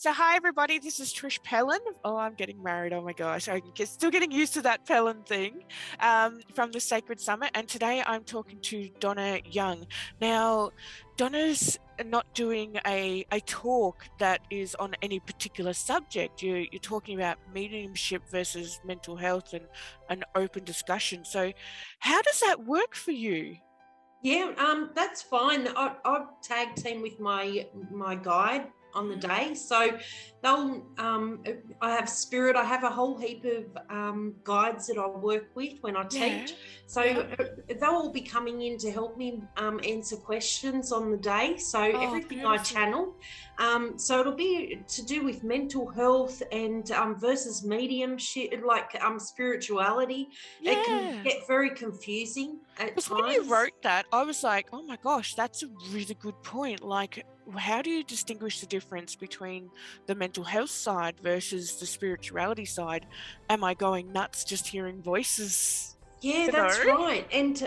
So hi everybody, this is Trish Pellin. Oh, I'm getting married. Oh my gosh, I'm still getting used to that Pellin thing from the Sacred Summit. And today I'm talking to Donna Young. Now, Donna's not doing a talk that is on any particular subject. You're talking about mediumship versus mental health and an open discussion. So how does that work for you? Yeah, that's fine. I tag team with my guide on the day, so they'll. I have spirit. I have a whole heap of guides that I work with when I Yeah, teach. So yeah. they'll all be coming in to help me answer questions on the day. So Oh, everything I beautiful. channel. So it'll be to do with mental health and versus mediumship, like spirituality. It can Yeah. get very confusing at Because when you times. wrote that, I was like, oh my gosh, that's a really good point. Like, how do you distinguish the difference between the mental health side versus the spirituality side? Am I going nuts just hearing voices? Yeah, You know? that's right. And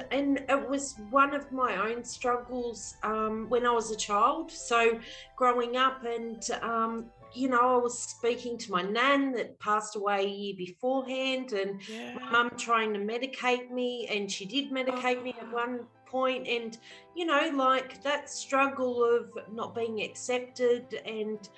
it was one of my own struggles when I was a child. So growing up, and I was speaking to my nan that passed away a year beforehand, and Yeah. my mum trying to medicate me, and she did medicate me at Oh, one point, and like that struggle of not being accepted, and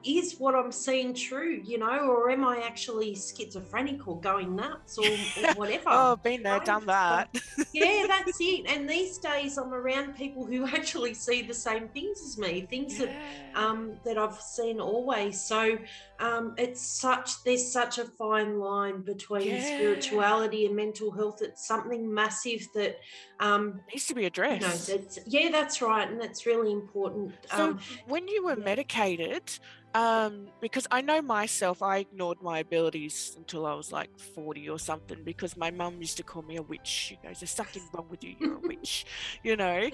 is what I'm seeing true, or am I actually schizophrenic or going nuts or whatever? oh, been there, done So, that. yeah, that's it. And these days, I'm around people who actually see the same things as me, things that Yeah. that I've seen always. So there's such a fine line between Yeah. spirituality and mental health. It's something massive that Needs to be addressed. that's right, and that's really important. So when you were Yeah. medicated, because I know myself, I ignored my abilities until I was like 40 or something because my mum used to call me a witch. She goes, there's something wrong with you, you're a witch, you know,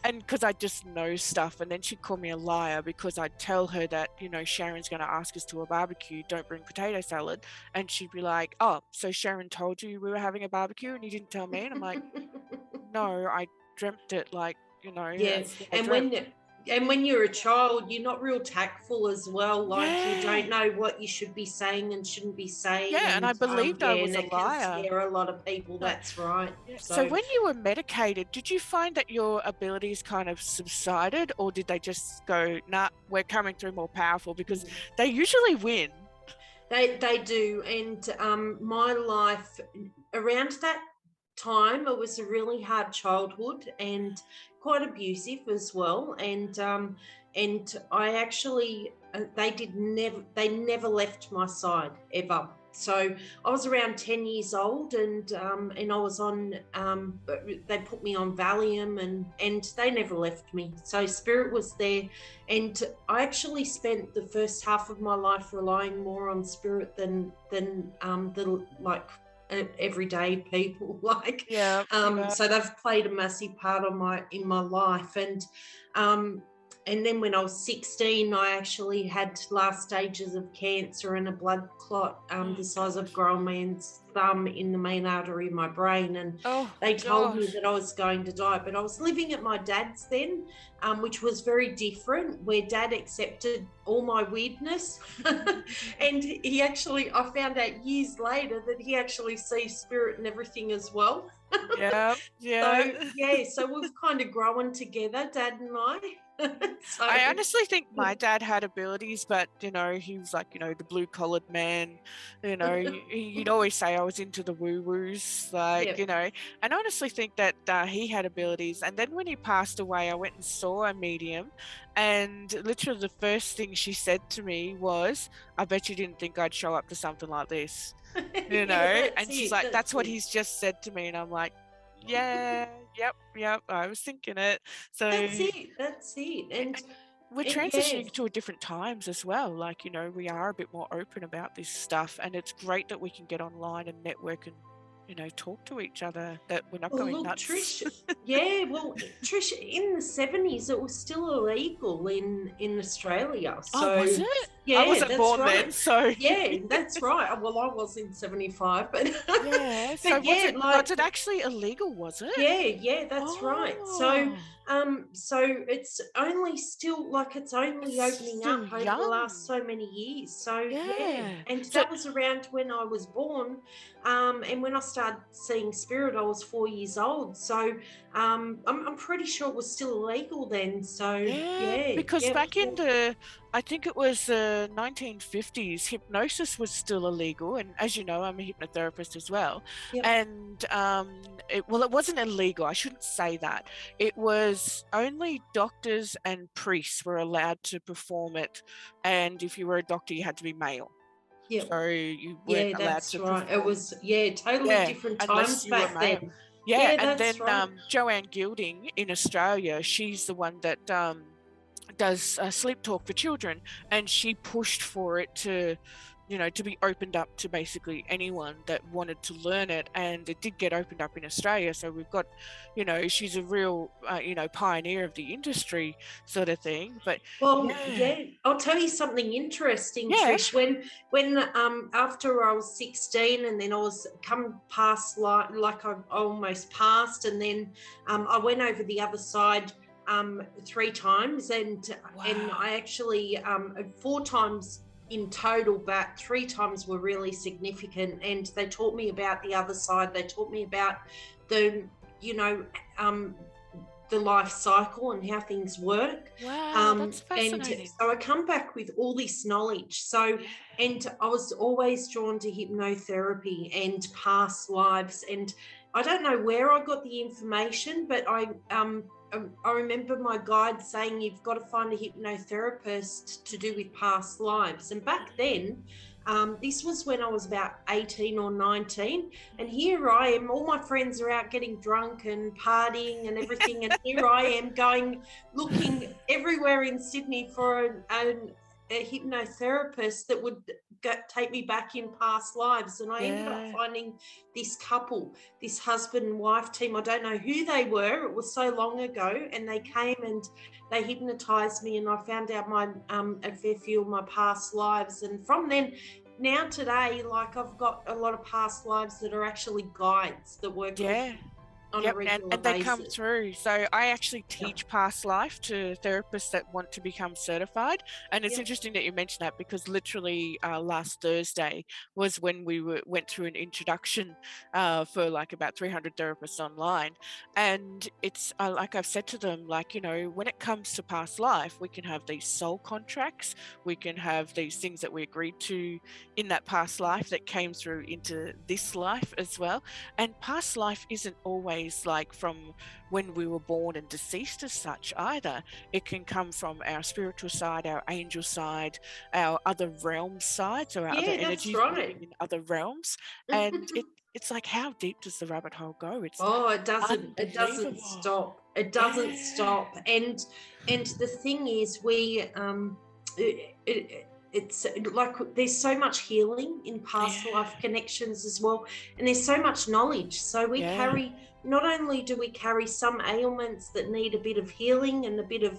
and because I just know stuff. And then she'd call me a liar because I'd tell her that, Sharon's going to ask us to a barbecue, don't bring potato salad. And she'd be like, oh, so Sharon told you we were having a barbecue and you didn't tell me? And I'm like, no, I dreamt it, like, Yeah, that's what I and dreamt. when you're a child, you're not real tactful as well. Like you Yeah. don't know what you should be saying and shouldn't be saying, Yeah, and I and believed I yeah, was and a it can liar. scare a lot of people. No. That's right. Yeah. So So when you were medicated, did you find that your abilities kind of subsided, or did they just go, nah, we're coming through more powerful? Because they usually win. they do, and my life around that time, it was a really hard childhood and quite abusive as well, and I actually they never left my side ever. So I was around 10 years old, and I was on they put me on Valium, and they never left me. So spirit was there, and I actually spent the first half of my life relying more on spirit than the like everyday people. Like Yeah, yeah. so they've played a massive part in my life. Um and then when I was 16, I actually had last stages of cancer and a blood clot Oh the size of a gosh. grown man's thumb in the main artery of my brain. And Oh they told me gosh. that I was going to die. But I was living at my dad's then, which was very different, where dad accepted all my weirdness. And I found out years later that he actually sees spirit and everything as well. Yeah, yeah. So, yeah, so we've kind of grown together, dad and I. So, I honestly think my dad had abilities, but he was like, the blue collared man. He'd always say I was into the woo woos, like, yeah. and I honestly think that he had abilities. And then when he passed away, I went and saw a medium, and literally the first thing she said to me was, "I bet you didn't think I'd show up to something like this." Yeah, that's And she's it. like, That's "That's what it. he's just said to me," and I'm like, "Yeah, yep, I was thinking it." So. That's it. That's it. We're And yeah, transitioning to different times as well. Like, we are a bit more open about this stuff, and it's great that we can get online and network and, talk to each other, that we're not well, going look, nuts. Trish. Yeah, well, Trish, in the 70s, it was still illegal in Australia. Oh, was So, it? Yeah, I wasn't that's born right. then, so Yeah, that's right. Well, I was in 75, but yeah. So but yeah, was like it actually illegal, was it? yeah, that's right. So Oh, so it's only still like it's only it's opening still up over the last young. so many years. So yeah, Yeah. and So that was around when I was born. And when I started seeing spirit, I was 4 years old. So I'm pretty sure it was still illegal then. So yeah, yeah, because yeah, back in the, I think it was the 1950s, hypnosis was still illegal. And as you know, I'm a hypnotherapist as well. yep. And it wasn't illegal. I shouldn't say that. It was only doctors and priests were allowed to perform it. And if you were a doctor, you had to be male. Yep. So you weren't Yeah, allowed that's to right. It perform, was, yeah, totally yeah, different unless times you were back male. then. Yeah, Yeah, and that's then right. Joanne Gilding in Australia, she's the one that does sleep talk for children, and she pushed for it to, to be opened up to basically anyone that wanted to learn it, and it did get opened up in Australia. So we've got, she's a real, pioneer of the industry, sort of thing. But Well, yeah, yeah, I'll tell you something interesting, yeah, Trish. When after I was 16 and then I was come past like I almost passed, and then I went over the other side 3 times, and wow, I actually 4 times in total, but 3 times were really significant. And they taught me about the other side. They taught me about the you know um, the life cycle and how things work. wow, that's And fascinating. so I come back with all this knowledge. So, Yeah, and I was always drawn to hypnotherapy and past lives. And I don't know where I got the information, but I remember my guide saying you've got to find a hypnotherapist to do with past lives. And back then, this was when I was about 18 or 19. And here I am, all my friends are out getting drunk and partying and everything. And here I am going, looking everywhere in Sydney for a hypnotherapist that would take me back in past lives. And I ended up yeah. finding this couple, this husband and wife team. I don't know who they were. It was so long ago. And they came and they hypnotized me, and I found out a fair few of my past lives. And from then, now today, like I've got a lot of past lives that are actually guides that work with Yeah. on a Yep, regular and they come basis. through. So I actually Yep. teach past life to therapists that want to become certified. And it's Yep. interesting that you mentioned that, because literally last Thursday was when went through an introduction for like about 300 therapists online. And it's like I've said to them, like, when it comes to past life, we can have these soul contracts, we can have these things that we agreed to in that past life that came through into this life as well. And past life isn't always like from when we were born and deceased as such either. It can come from our spiritual side, our angel side, our other realm side, so our other Yeah, that's energies right. living in other realms. And it's like, how deep does the rabbit hole go? It's Oh, it doesn't unbelievable. stop. It doesn't Yeah, stop. And the thing is, it's like there's so much healing in past yeah, life connections as well, and there's so much knowledge. So we yeah. carry, not only do we carry some ailments that need a bit of healing and a bit of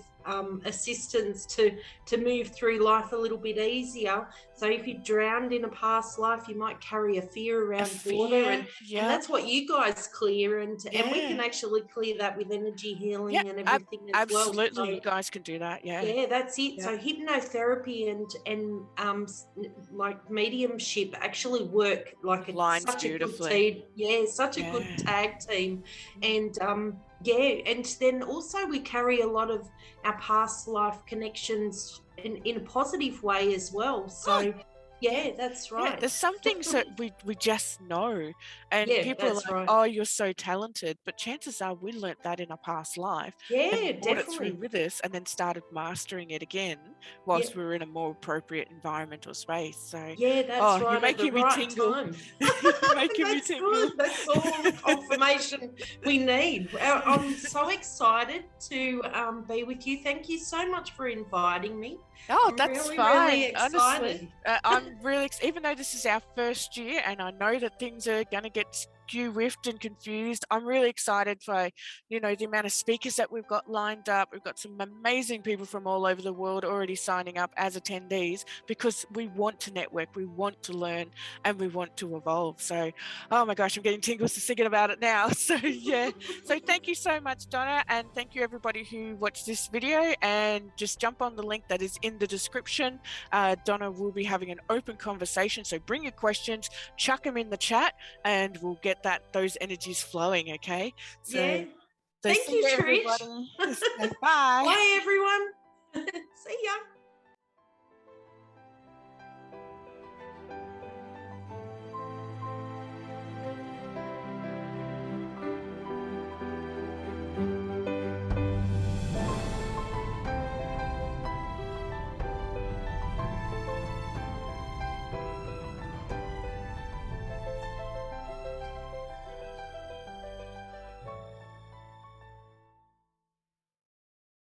assistance to move through life a little bit easier. So if you're drowned in a past life, you might carry a fear A around water, fear, and yep, that's what you guys clear, and we yeah, can actually clear that with energy yeah, healing and everything as well. absolutely. So You guys can do that. Yeah, yeah, that's it. yep. So hypnotherapy and like mediumship actually work like it's Lines such a good beautifully. team. Yeah, such a good Yeah. tag team. And yeah, and then also we carry a lot of our past life connections in a positive way as well. Oh, So yeah. yeah, that's Yeah, right. there's some things that we just know, and Yeah, people are that's like, right. "Oh, you're so talented," but chances are we learnt that in a past life Yeah, and brought it through definitely. with us, and then started mastering it again Yeah. whilst we were in a more appropriate environmental space. So, Yeah, that's oh, you're right, at the making me right tingle. time. You're making me That's good. tingle. That's all the confirmation we need. I'm so excited to be with you. Thank you so much for inviting me. Oh, I'm that's really, really fine. Honestly, excited. I'm really even though this is our first year, and I know that things are going to get skew-whiffed and confused. I'm really excited for, you know, the amount of speakers that we've got lined up. We've got some amazing people from all over the world already signing up as attendees because we want to network, we want to learn, and we want to evolve. So, oh my gosh, I'm getting tingles just thinking about it now. So yeah, so thank you so much, Donna, and thank you everybody who watched this video, and just jump on the link that is in the description. Donna will be having an open conversation, so bring your questions, chuck them in the chat, and we'll get those energies flowing. Okay, so Yeah. so Thank you, Trish. everybody. Bye. Bye, everyone. See ya.